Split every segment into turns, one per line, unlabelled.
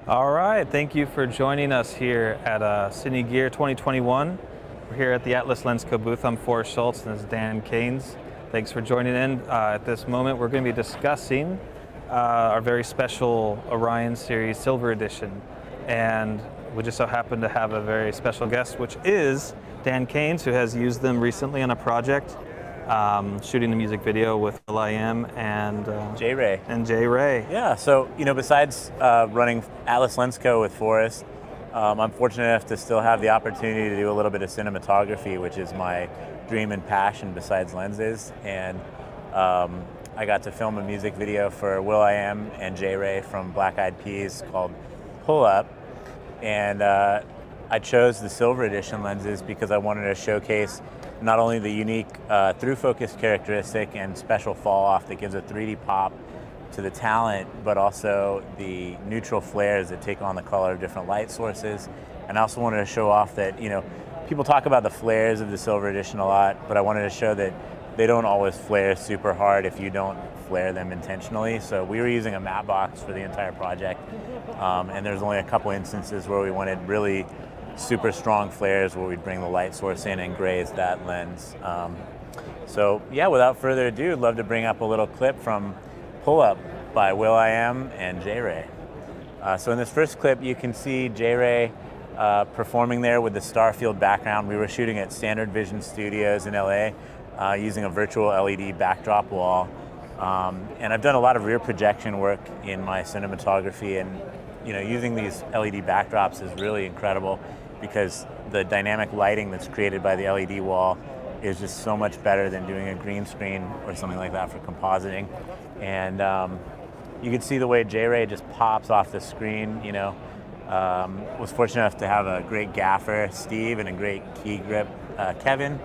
All right, thank you for joining us here at Cine Gear 2021. We're here at the Atlas Lensco booth. I'm Forrest Schultz and this is Dan Keynes. Thanks for joining in. At this moment, we're going to be discussing our very special Orion Series Silver Edition. And we just so happen to have a very special guest, which is Dan Keynes, who has used them recently on a project, shooting a music video with Will.i.am and
J Ray.
Yeah,
so besides running Atlas Lensco with Forrest, I'm fortunate enough to still have the opportunity to do a little bit of cinematography, which is my dream and passion besides lenses. And I got to film a music video for Will.i.am and J Ray from Black Eyed Peas called Pull Up. And I chose the Silver Edition lenses because I wanted to showcase not only the unique through focus characteristic and special fall off that gives a 3D pop to the talent, but also the neutral flares that take on the color of different light sources. And I also wanted to show off that, people talk about the flares of the Silver Edition a lot, but I wanted to show that they don't always flare super hard if you don't flare them intentionally. So we were using a matte box for the entire project, and there's only a couple instances where we wanted really super strong flares where we'd bring the light source in and graze that lens. So yeah, without further ado, I'd love to bring up a little clip from Pull Up by Will.i.am and J Ray. So in this first clip, you can see J Ray performing there with the Starfield background. We were shooting at Standard Vision Studios in LA using a virtual LED backdrop wall. And I've done a lot of rear projection work in my cinematography, and using these LED backdrops is really incredible because the dynamic lighting that's created by the LED wall is just so much better than doing a green screen or something like that for compositing. And you can see the way J Ray just pops off the screen. Was fortunate enough to have a great gaffer, Steve, and a great key grip, Kevin,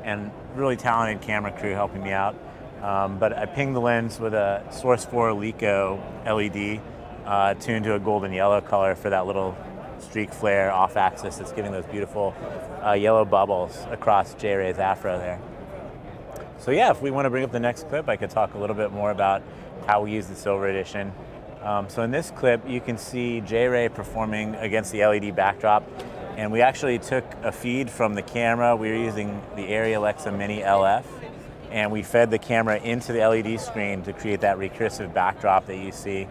and really talented camera crew helping me out. But I pinged the lens with a Source 4 Lico LED tuned to a golden yellow color for that little streak flare off axis that's giving those beautiful yellow bubbles across J Ray's afro there. So yeah, if we want to bring up the next clip, I could talk a little bit more about how we use the Silver Edition. So in this clip, you can see J Ray performing against the LED backdrop, and we actually took a feed from the camera. We were using the Arri Alexa Mini LF, and we fed the camera into the LED screen to create that recursive backdrop that you see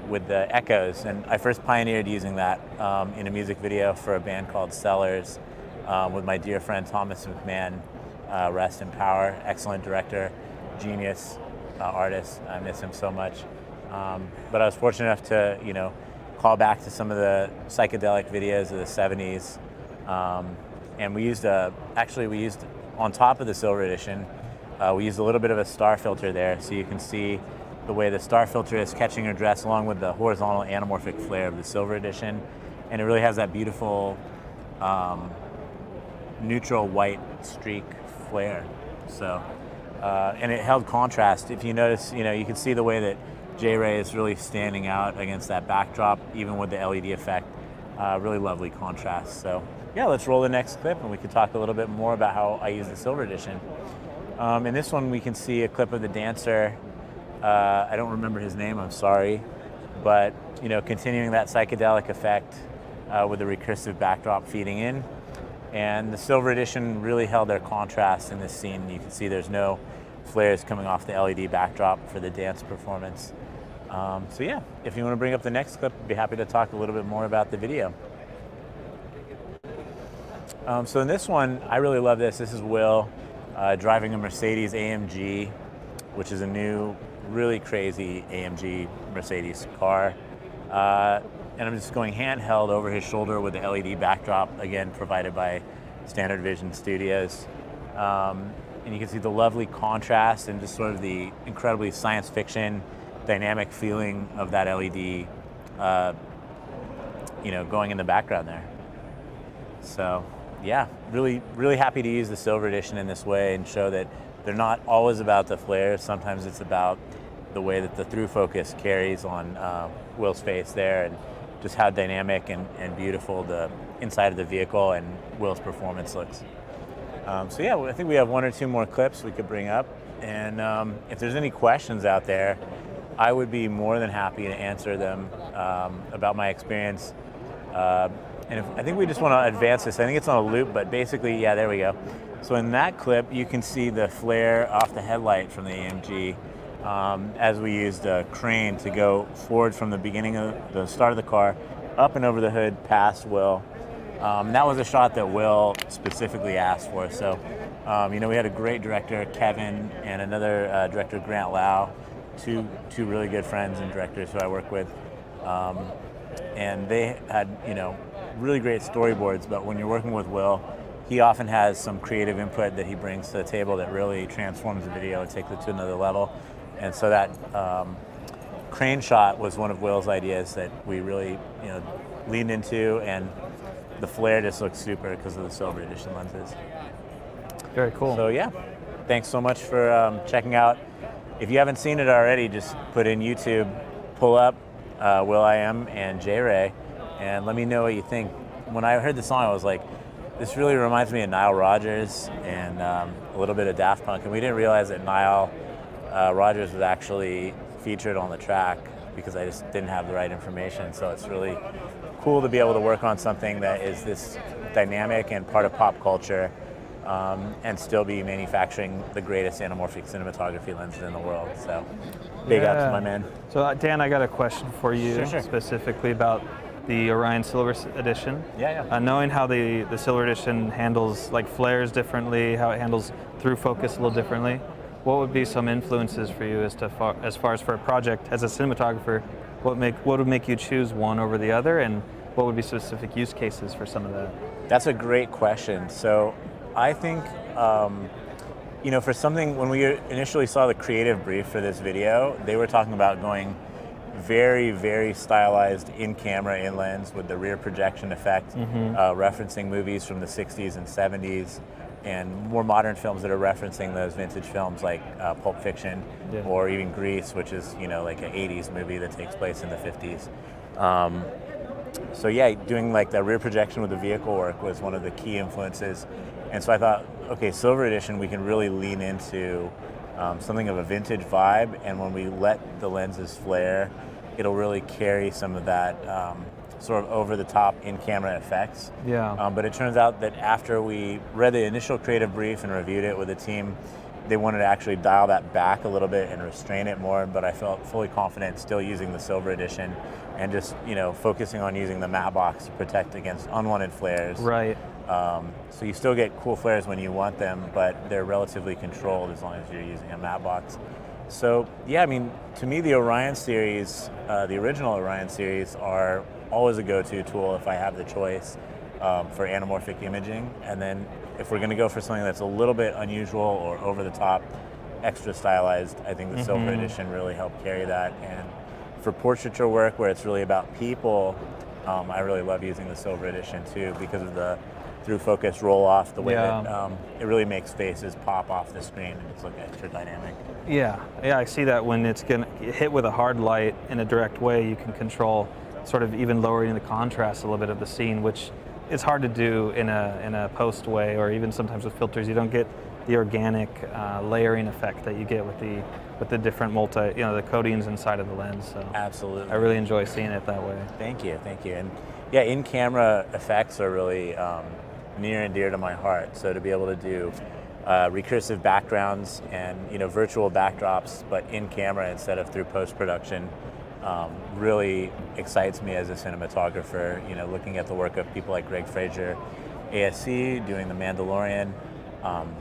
with the echoes. And I first pioneered using that in a music video for a band called Sellers with my dear friend Thomas McMahon, rest in power, excellent director, genius artist. I miss him so much. But I was fortunate enough to, call back to some of the psychedelic videos of the 70s. And we used on top of the Silver Edition, we used a little bit of a star filter there, so you can see the way the star filter is catching her dress along with the horizontal anamorphic flare of the Silver Edition. And it really has that beautiful neutral white streak flare. So, and it held contrast. If you notice, you can see the way that J Ray is really standing out against that backdrop, even with the LED effect. Really lovely contrast. So yeah, let's roll the next clip and we can talk a little bit more about how I use the Silver Edition. In this one, we can see a clip of the dancer. I don't remember his name, I'm sorry, but continuing that psychedelic effect with the recursive backdrop feeding in. And the Silver Edition really held their contrast in this scene. You can see there's no flares coming off the LED backdrop for the dance performance. So yeah, if you want to bring up the next clip, I'd be happy to talk a little bit more about the video. So in this one, I really love this. This is Will driving a Mercedes AMG, which is a new, really crazy AMG Mercedes car. And I'm just going handheld over his shoulder with the LED backdrop, again, provided by Standard Vision Studios. And you can see the lovely contrast and just sort of the incredibly science fiction, dynamic feeling of that LED, going in the background there. So yeah, really, really happy to use the Silver Edition in this way and show that they're not always about the flares. Sometimes it's about the way that the through focus carries on Will's face there, and just how dynamic and beautiful the inside of the vehicle and Will's performance looks. So yeah, I think we have one or two more clips we could bring up. And if there's any questions out there, I would be more than happy to answer them about my experience. I think we just want to advance this. I think it's on a loop, but basically, yeah, there we go. So in that clip, you can see the flare off the headlight from the AMG as we used a crane to go forward from the beginning of the start of the car, up and over the hood, past Will. That was a shot that Will specifically asked for. So, we had a great director, Kevin, and another director, Grant Lau, two really good friends and directors who I work with. And they had, really great storyboards, but when you're working with Will, he often has some creative input that he brings to the table that really transforms the video and takes it to another level. And so that crane shot was one of Will's ideas that we really, leaned into, and the flare just looks super because of the silver edition lenses.
Very cool.
So yeah, thanks so much for checking out. If you haven't seen it already, just put in YouTube, pull up will.i.am and J Ray, and let me know what you think. When I heard the song, I was like, this really reminds me of Nile Rodgers and a little bit of Daft Punk, and we didn't realize that Nile Rodgers was actually featured on the track because I just didn't have the right information. So it's really cool to be able to work on something that is this dynamic and part of pop culture, and still be manufacturing the greatest anamorphic cinematography lenses in the world. So big up to my man.
So Dan, I got a question for you.
Sure.
Specifically about the Orion Silver Edition.
Yeah.
Knowing how the Silver Edition handles like flares differently, how it handles through focus a little differently, what would be some influences for you as far as for a project as a cinematographer? What would make you choose one over the other, and what would be specific use cases for some of that?
That's a great question. So I think, for something, when we initially saw the creative brief for this video, they were talking about going very, very stylized in-camera, in-lens with the rear projection effect, referencing movies from the 60s and 70s, and more modern films that are referencing those vintage films like Pulp Fiction, or even Grease, which is like an 80s movie that takes place in the 50s. So yeah, doing like the rear projection with the vehicle work was one of the key influences. And so I thought, okay, Silver Edition, we can really lean into something of a vintage vibe, and when we let the lenses flare, it'll really carry some of that sort of over-the-top in-camera effects.
Yeah.
But it turns out that after we read the initial creative brief and reviewed it with the team, they wanted to actually dial that back a little bit and restrain it more, but I felt fully confident still using the Silver Edition and just, focusing on using the matte box to protect against unwanted flares.
Right.
So you still get cool flares when you want them, but they're relatively controlled as long as you're using a matte box. So yeah, to me the Orion series, the original Orion series, are always a go-to tool if I have the choice for anamorphic imaging. And then if we're going to go for something that's a little bit unusual or over the top, extra stylized, I think the Silver Edition really helped carry that. And for portraiture work where it's really about people, I really love using the Silver Edition too because of the through focus roll off, the way that it really makes faces pop off the screen and just look extra dynamic.
Yeah, I see that when it's going to hit with a hard light in a direct way, you can control sort of even lowering the contrast a little bit of the scene, which is hard to do in a post way, or even sometimes with filters. You don't get the organic layering effect that you get with the different the coatings inside of the lens. So
absolutely,
I really enjoy seeing it that way.
Thank you. And yeah, in-camera effects are really near and dear to my heart. So to be able to do recursive backgrounds and virtual backdrops, but in camera instead of through post-production, really excites me as a cinematographer. Looking at the work of people like Greg Fraser, ASC, doing The Mandalorian,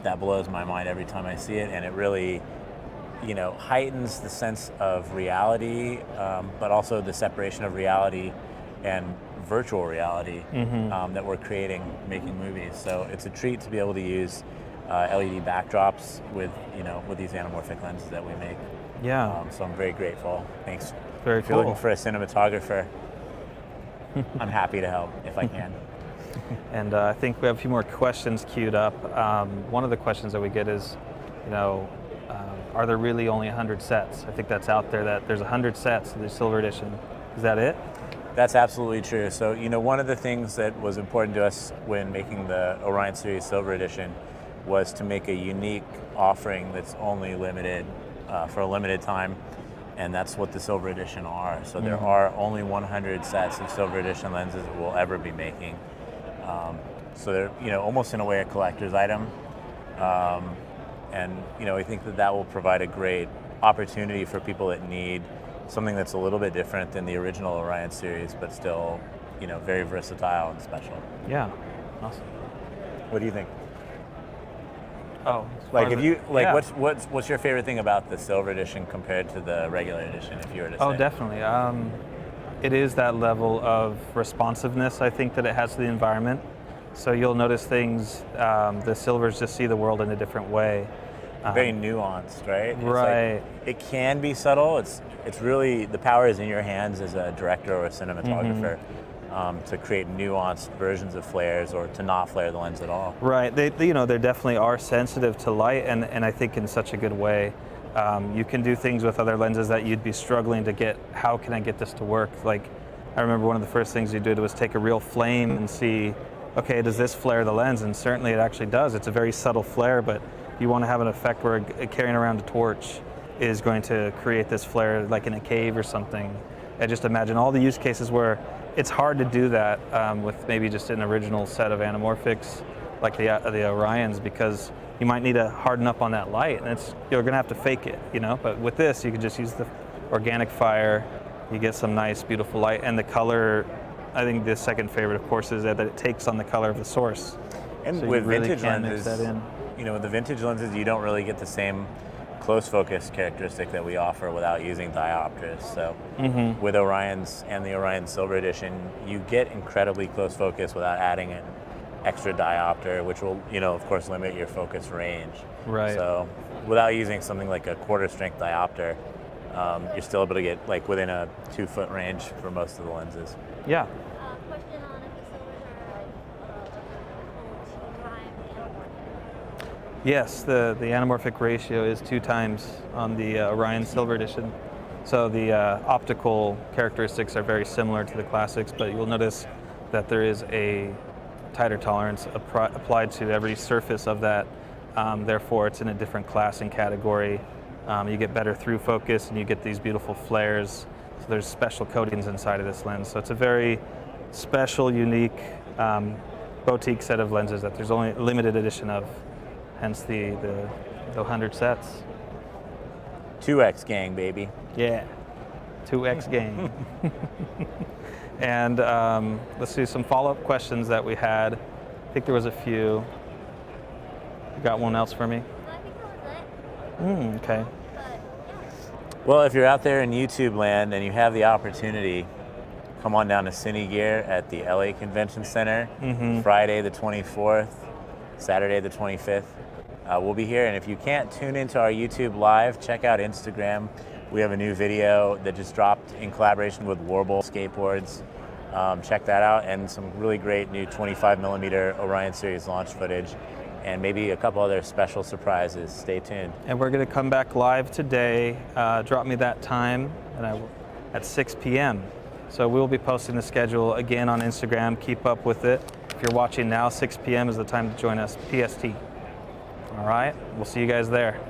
that blows my mind every time I see it, and it really heightens the sense of reality, but also the separation of reality and virtual reality that we're creating, making movies. So it's a treat to be able to use LED backdrops with these anamorphic lenses that we make.
Yeah.
So I'm very grateful. Thanks.
Very
If
cool.
you're looking for a cinematographer, I'm happy to help if I can.
And I think we have a few more questions queued up. One of the questions that we get is, are there really only 100 sets? I think that's out there, that there's 100 sets of the Silver Edition. Is that it?
That's absolutely true. So, one of the things that was important to us when making the Orion Series Silver Edition was to make a unique offering that's only limited for a limited time. and that's what the Silver Edition are. So there are only 100 sets of Silver Edition lenses that we'll ever be making. So they're, almost in a way a collector's item. And I think that will provide a great opportunity for people that need something that's a little bit different than the original Orion series, but still, very versatile and special.
Yeah, awesome.
What do you think?
Oh,
Like if you like, what's your favorite thing about the Silver Edition compared to the regular edition? If you were to say.
Oh, definitely. It is that level of responsiveness I think that it has to the environment. So you'll notice things. The silvers just see the world in a different way.
Very nuanced, right?
Right.
It can be subtle. It's really, the power is in your hands as a director or a cinematographer. To create nuanced versions of flares, or to not flare the lens at all.
Right. They definitely are sensitive to light, and I think in such a good way. You can do things with other lenses that you'd be struggling to get. How can I get this to work? Like, I remember one of the first things you did was take a real flame and see, okay, does this flare the lens? And certainly it actually does. It's a very subtle flare, but you want to have an effect where carrying around a torch is going to create this flare, like in a cave or something. I just imagine all the use cases where it's hard to do that with maybe just an original set of anamorphics like the Orions, because you might need to harden up on that light, and you're going to have to fake it, But with this, you can just use the organic fire. You get some nice, beautiful light, and the color. I think the second favorite, of course, is that it takes on the color of the source.
And
so
with
really
vintage lenses,
mix that in.
With the vintage lenses, you don't really get the same close focus characteristic that we offer without using diopters. So with Orions and the Orion Silver Edition, you get incredibly close focus without adding an extra diopter, which will, of course, limit your focus range.
Right.
So without using something like a quarter strength diopter, you're still able to get like within a 2-foot range for most of the lenses.
Yeah.
Question on if the silvers are
Yes, the anamorphic ratio is 2 times on the Orion Silver Edition. So the optical characteristics are very similar to the classics, but you'll notice that there is a tighter tolerance applied to every surface of that. Therefore, it's in a different class and category. You get better through focus, and you get these beautiful flares. So there's special coatings inside of this lens. So it's a very special, unique, boutique set of lenses that there's only a limited edition of. Hence the 100 sets.
2X gang, baby.
Yeah, 2X gang. And let's see some follow-up questions that we had. I think there was a few. You got one else for me?
I think that was it.
Okay.
But yeah.
Well, if you're out there in YouTube land and you have the opportunity, come on down to Cine Gear at the LA Convention Center, Friday the 24th, Saturday the 25th. We'll be here, and if you can't tune into our YouTube live, check out Instagram. We have a new video that just dropped in collaboration with Warble Skateboards. Check that out, and some really great new 25mm Orion series launch footage, and maybe a couple other special surprises. Stay tuned.
And we're going to come back live today. Drop me that time, and at 6 p.m. So we'll be posting the schedule again on Instagram. Keep up with it. If you're watching now, 6 p.m. is the time to join us, PST. All right, we'll see you guys there.